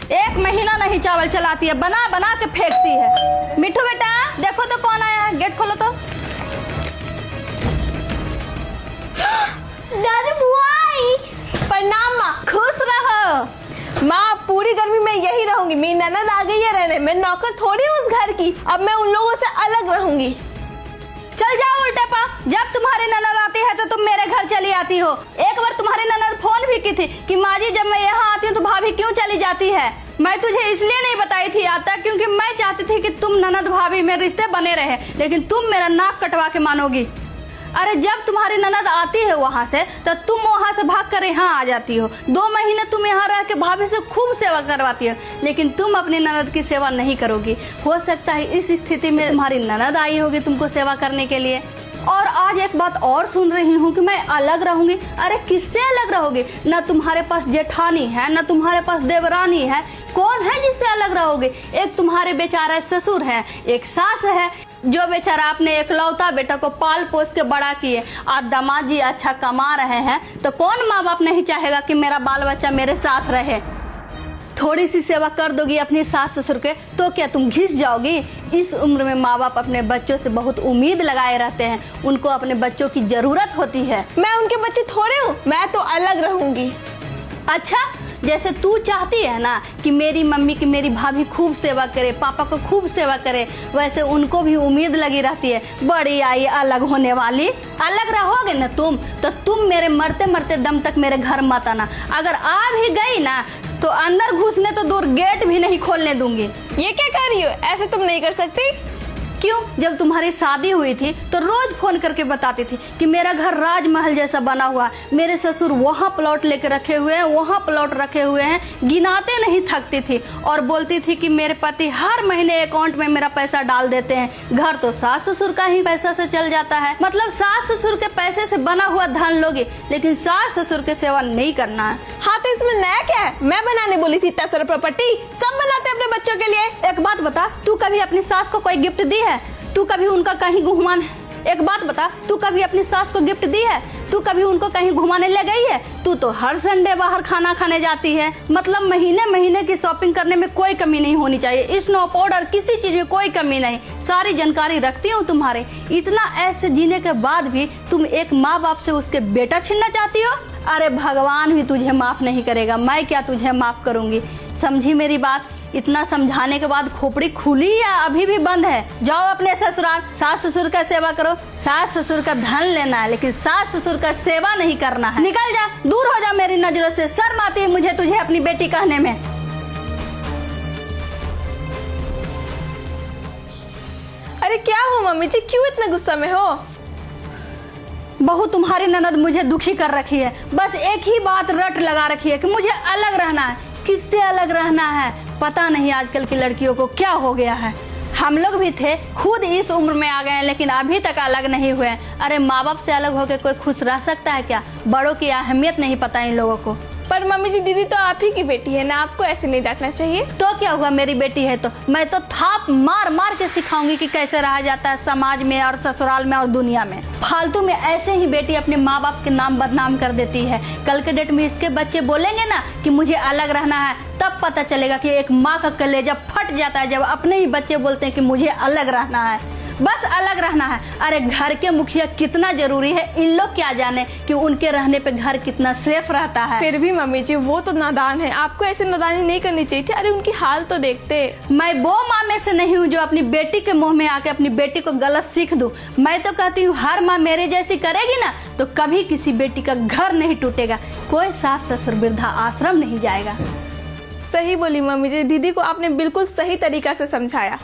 1 महीना नहीं चावल चलाती है, बना बना के फेंकती है। मिठू बेटा देखो तो कौन आया है, गेट खोलो तो। दादी बुआ आई। प्रणाम माँ, खुश रहो। माँ पूरी गर्मी में यही रहूंगी, मेरी ननद आ गई है रहने, मैं नौकर थोड़ी हूँ उस घर की, अब मैं उन लोगों से अलग रहूंगी। चल जाओ उल्टे पा, जब तुम्हारी ननद आती है तो तुम मेरे घर चली आती हो। एक बार तुम्हारी ननद फोन भी की थी कि माँ जी जब मैं यहाँ आती हूँ तो भाभी क्यों चली जाती है। मैं तुझे इसलिए नहीं बताई थी आता क्योंकि मैं चाहती थी कि तुम ननद भाभी में रिश्ते बने रहे, लेकिन तुम मेरा नाक कटवा के मानोगी। अरे जब तुम्हारी ननद आती है वहाँ से तो तुम वहाँ से भाग कर यहाँ आ जाती हो। 2 महीने तुम यहाँ रह के भाभी से खूब सेवा करवाती हो, लेकिन तुम अपनी ननद की सेवा नहीं करोगी। हो सकता है इस स्थिति में तुम्हारी ननद आई होगी तुमको सेवा करने के लिए। और आज एक बात और सुन रही हूँ कि मैं अलग रहूंगी। अरे किससे अलग रहोगे? ना तुम्हारे पास जेठानी है, ना तुम्हारे पास देवरानी है, कौन है जिससे अलग रहोगे? एक तुम्हारे बेचारा ससुर है, एक सास है जो बेचारा अपने इकलौता बेटा को पाल पोस के बड़ा किए। आज दामाद जी अच्छा कमा रहे हैं तो कौन माँ बाप नहीं चाहेगा कि मेरा बाल बच्चा मेरे साथ रहे। थोड़ी सी सेवा कर दोगी अपनी सास ससुर के तो क्या तुम घिस जाओगी? इस उम्र में माँ बाप अपने बच्चों से बहुत उम्मीद लगाए रहते हैं, उनको अपने बच्चों की जरूरत होती है। मैं उनके बच्चे थोड़े हूँ, मैं तो अलग रहूंगी। अच्छा, जैसे तू चाहती है ना कि मेरी मम्मी की मेरी भाभी खूब सेवा करे, पापा को खूब सेवा करे, वैसे उनको भी उम्मीद लगी रहती है बड़ी आई अलग होने वाली। अलग रहोगे ना तुम तो तुम मेरे मरते मरते दम तक मेरे घर मत आना। अगर आ भी गई ना तो अंदर घुसने तो दूर गेट भी नहीं खोलने दूंगी। ये क्या कर रही हो? ऐसे तुम नहीं कर सकती। क्यों? जब तुम्हारी शादी हुई थी तो रोज फोन करके बताती थी कि मेरा घर राजमहल जैसा बना हुआ, मेरे ससुर वहाँ प्लॉट लेके रखे हुए हैं, वहाँ प्लॉट रखे हुए हैं, गिनाते नहीं थकती थी। और बोलती थी कि मेरे पति हर महीने अकाउंट में मेरा पैसा डाल देते हैं। घर तो सास ससुर का ही पैसा से चल जाता है, मतलब सास ससुर के पैसे से बना हुआ धन लोगे, लेकिन सास ससुर की सेवा नहीं करना है। हाँ तो इसमें नया क्या है? मैं बनाने बोली थी इतना सारा प्रॉपर्टी, सब बनाते अपने बच्चों के लिए। एक बात बता, तू कभी अपनी सास को कोई गिफ्ट दी है? तू कभी उनका कहीं घुमान? एक बात बता, तू कभी अपनी सास को गिफ्ट दी है? तू कभी उनको कहीं घुमाने ले गई है? तू तो हर संडे बाहर खाना खाने जाती है, मतलब महीने महीने की शॉपिंग करने में कोई कमी नहीं होनी चाहिए। स्नो पाउडर किसी चीज में कोई कमी नहीं, सारी जानकारी रखती हूँ तुम्हारे। इतना ऐसे जीने के बाद भी तुम एक माँ बाप से उसके बेटा छीनना चाहती हो? अरे भगवान भी तुझे माफ नहीं करेगा, मैं क्या तुझे माफ करूंगी? समझी मेरी बात? इतना समझाने के बाद खोपड़ी खुली या अभी भी बंद है? जाओ अपने ससुराल, सास ससुर का सेवा करो। सास ससुर का धन लेना है लेकिन सास ससुर का सेवा नहीं करना है। निकल जा, दूर हो जा मेरी नजरों से। शर्म आती है मुझे तुझे अपनी बेटी कहने में। अरे क्या हो मम्मी जी, क्यों इतना गुस्सा में हो? बहू तुम्हारी ननद मुझे दुखी कर रखी है, बस एक ही बात रट लगा रखी है कि मुझे अलग रहना है। किससे अलग रहना है? पता नहीं आजकल की लड़कियों को क्या हो गया है। हम लोग भी थे, खुद इस उम्र में आ गए हैं लेकिन अभी तक अलग नहीं हुए हैं। अरे माँ बाप से अलग होकर कोई खुश रह सकता है क्या? बड़ों की अहमियत नहीं पता इन लोगों को। पर मम्मी जी दीदी तो आप ही की बेटी है ना, आपको ऐसे नहीं डांटना चाहिए। तो क्या हुआ, मेरी बेटी है तो मैं तो थाप मार मार के सिखाऊंगी कि कैसे रहा जाता है समाज में और ससुराल में और दुनिया में। फालतू में ऐसे ही बेटी अपने माँ बाप के नाम बदनाम कर देती है। कल के डेट में इसके बच्चे बोलेंगे ना कि मुझे अलग रहना है, तब पता चलेगा कि एक माँ का कलेजा फट जाता है जब अपने ही बच्चे बोलते हैं कि मुझे अलग रहना है। बस अलग रहना है। अरे घर के मुखिया कितना जरूरी है, इन लोग क्या जाने कि उनके रहने पे घर कितना सेफ रहता है। फिर भी मम्मी जी वो तो नादान है, आपको ऐसे नादानी नहीं करनी चाहिए थी। अरे उनकी हाल तो देखते। मैं वो माँ में से नहीं हूँ जो अपनी बेटी के मुंह में आके अपनी बेटी को गलत सीख दूं। मैं तो कहती हूँ हर माँ मेरे जैसी करेगी ना तो कभी किसी बेटी का घर नहीं टूटेगा, कोई सास ससुर वृद्धा आश्रम नहीं जाएगा। सही बोली मम्मी जी, दीदी को आपने बिल्कुल सही तरीका से समझाया।